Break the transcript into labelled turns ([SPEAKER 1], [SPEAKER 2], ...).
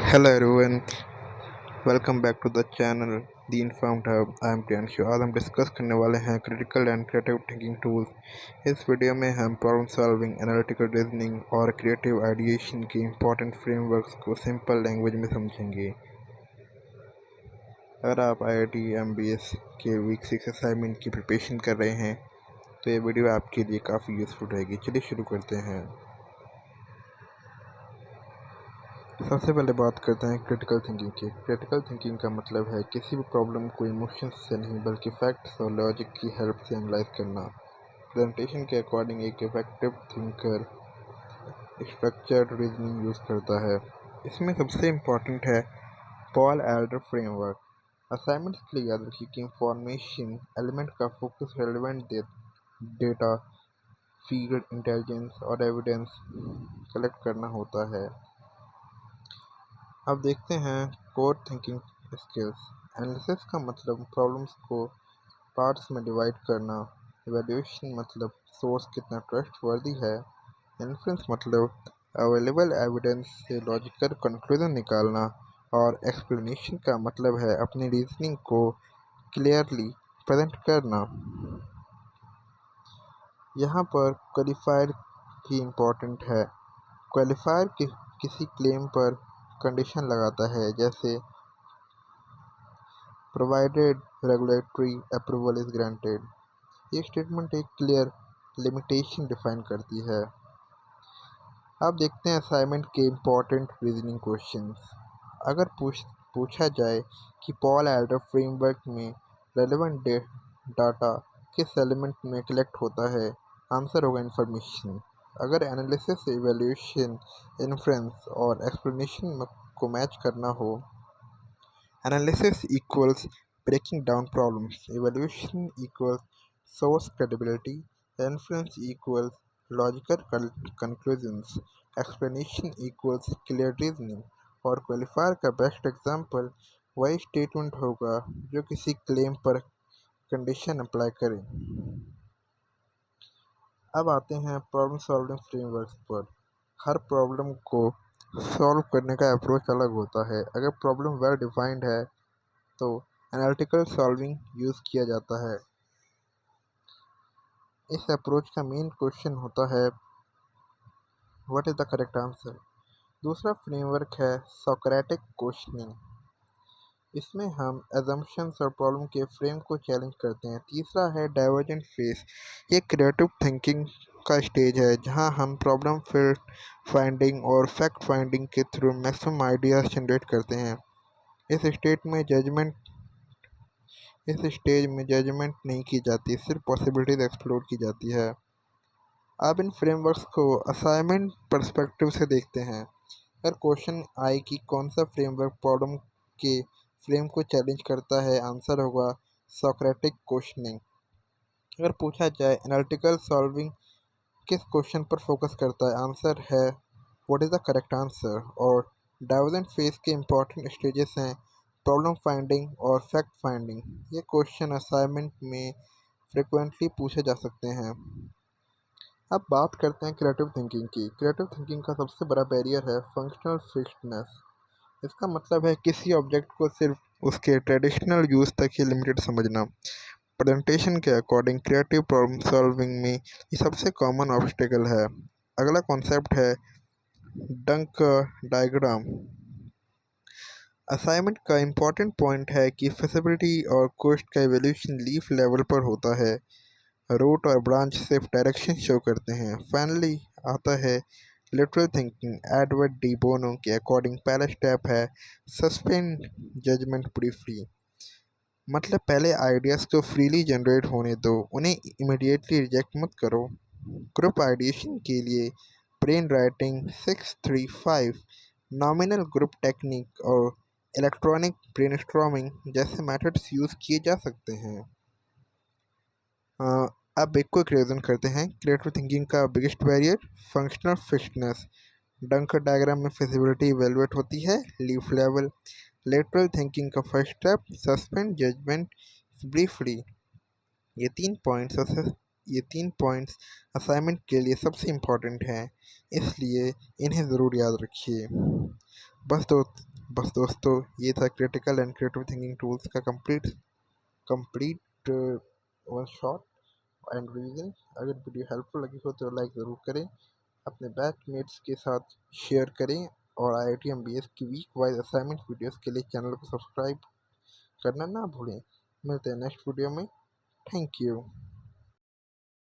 [SPEAKER 1] Hello everyone, welcome back to the channel The Informed Hub. I am Priyanshu। आज हम discuss करने वाले हैं critical and creative thinking tools. इस video में हम प्रॉब्लम सॉल्विंग, एनालिटिकल रीजनिंग और क्रिएटिव आइडिएशन के इंपॉर्टेंट फ्रेमवर्क्स को सिंपल लैंग्वेज में समझेंगे। अगर आप IIT MBS के वीक 6 असाइनमेंट की प्रिपरेशन कर रहे हैं तो ये वीडियो आपके लिए काफ़ी यूज़फुल रहेगी। चलिए शुरू करते हैं। सबसे पहले बात करते हैं क्रिटिकल थिंकिंग की। क्रिटिकल थिंकिंग का मतलब है किसी भी प्रॉब्लम को इमोशंस से नहीं बल्कि फैक्ट्स और लॉजिक की हेल्प से एनालाइज करना। प्रेजेंटेशन के अकॉर्डिंग एक effective thinker structured reasoning use करता है। इसमें सबसे इम्पॉर्टेंट है पॉल एल्डर फ्रेमवर्क। असाइनमेंट्स के लिए याद रखिए कि इंफॉर्मेशन एलिमेंट का focus relevant data, field intelligence और एविडेंस कलेक्ट करना होता है। अब देखते हैं कोर थिंकिंग स्किल्स। एनालिसिस का मतलब प्रॉब्लम्स को पार्ट्स में डिवाइड करना। इवैल्यूएशन मतलब सोर्स कितना ट्रस्टवर्दी है। इन्फ्रेंस मतलब अवेलेबल एविडेंस से लॉजिकल कंक्लूजन निकालना। और एक्सप्लेनेशन का मतलब है अपनी रीजनिंग को क्लियरली प्रेजेंट करना। यहाँ पर क्वालिफायर भी इम्पोर्टेंट है। क्वालिफायर किसी क्लेम पर कंडीशन लगाता है, जैसे provided regulatory approval is granted. ये स्टेटमेंट एक क्लियर लिमिटेशन डिफाइन करती है। अब देखते हैं असाइनमेंट के इम्पोर्टेंट रीजनिंग क्वेश्चंस। अगर पूछा जाए कि पॉल एल्डर फ्रेमवर्क में रेलेवेंट डाटा किस एलिमेंट में कलेक्ट होता है, आंसर होगा इंफॉर्मेशन। अगर एनालिसिस, इवैल्यूएशन, इन्फ्रेंस और एक्सप्लेनेशन को मैच करना हो, analysis equals breaking down problems, evaluation equals source credibility, inference equals logical conclusions, explanation equals clear reasoning। और क्वालिफायर का बेस्ट एग्जाम्पल वही स्टेटमेंट होगा जो किसी क्लेम पर कंडीशन अप्लाई करे। अब आते हैं प्रॉब्लम सॉल्विंग फ्रेमवर्क पर। हर प्रॉब्लम को सॉल्व करने का अप्रोच अलग होता है। अगर प्रॉब्लम वेल डिफाइंड है तो एनालिटिकल सॉल्विंग यूज़ किया जाता है। इस अप्रोच का मेन क्वेश्चन होता है what is the correct answer. दूसरा फ्रेमवर्क है सोक्रेटिक क्वेश्चनिंग। इसमें हम एजम्पशंस और प्रॉब्लम के फ्रेम को चैलेंज करते हैं। तीसरा है डाइवर्जेंट फेज। ये क्रिएटिव थिंकिंग का स्टेज है जहां हम प्रॉब्लम फील्ड फाइंडिंग और फैक्ट फाइंडिंग के थ्रू मैक्सिमम आइडियाज जनरेट करते हैं। इस स्टेज में जजमेंट नहीं की जाती, सिर्फ पॉसिबिलिटीज एक्सप्लोर की जाती है। अब इन फ्रेमवर्क्स को असाइनमेंट पर्सपेक्टिव से देखते हैं। अगर क्वेश्चन आए कि कौन सा फ्रेमवर्क प्रॉब्लम के फ्रेम को चैलेंज करता है, आंसर होगा सोक्रेटिक क्वेश्चनिंग। अगर पूछा जाए एनालिटिकल सॉल्विंग किस क्वेश्चन पर फोकस करता है, आंसर है what is the correct answer. और डाइवर्जेंट फेज के इंपॉर्टेंट स्टेजेस हैं प्रॉब्लम फाइंडिंग और फैक्ट फाइंडिंग। ये क्वेश्चन असाइनमेंट में फ्रिक्वेंटली पूछे जा सकते हैं। अब बात करते हैं क्रिएटिव थिंकिंग की। क्रिएटिव थिंकिंग का सबसे बड़ा बैरियर है फंक्शनल फिक्सडनेस। इसका मतलब है किसी ऑब्जेक्ट को सिर्फ उसके ट्रेडिशनल यूज़ तक ही लिमिटेड समझना। प्रेजेंटेशन के अकॉर्डिंग क्रिएटिव प्रॉब्लम सॉल्विंग में ये सबसे कॉमन ऑब्स्टेकल है। अगला कॉन्सेप्ट है डंक डायग्राम। असाइनमेंट का इम्पॉर्टेंट पॉइंट है कि फिजिबिलिटी और कॉस्ट का इवैल्यूएशन लीफ लेवल पर होता है। रूट और ब्रांच सिर्फ डायरेक्शन शो करते हैं। फाइनली आता है literal thinking. Edward de Bono के अकॉर्डिंग पहला स्टेप है सस्पेंड जजमेंट ब्रीफली। मतलब पहले आइडियाज़ को फ्रीली जनरेट होने दो, उन्हें इमीडिएटली रिजेक्ट मत करो। ग्रुप आइडिएशन के लिए brain writing 6-3-5, nominal group technique और इलेक्ट्रॉनिक ब्रेनस्टॉर्मिंग जैसे मेथड्स यूज़ किए जा सकते हैं। अब एक क्विक रिवीजन करते हैं। क्रिएटिव थिंकिंग का biggest barrier functional fixedness. Duncker diagram में फिजिबिलिटी इवेलुएट होती है लीफ लेवल। लेटरल थिंकिंग का first step suspend judgement briefly. ये तीन पॉइंट्स असाइनमेंट के लिए सबसे इम्पोर्टेंट हैं, इसलिए इन्हें ज़रूर याद रखिए। बस बस दोस्तों, ये था critical and creative thinking tools का complete one shot and revision. अगर वीडियो हेल्पफुल लगी हो तो लाइक ज़रूर करें, अपने बैचमेट्स के साथ शेयर करें और IIT MBS की वीक वाइज असाइनमेंट वीडियोस के लिए चैनल को सब्सक्राइब करना ना भूलें। मिलते हैं नेक्स्ट वीडियो में। Thank you.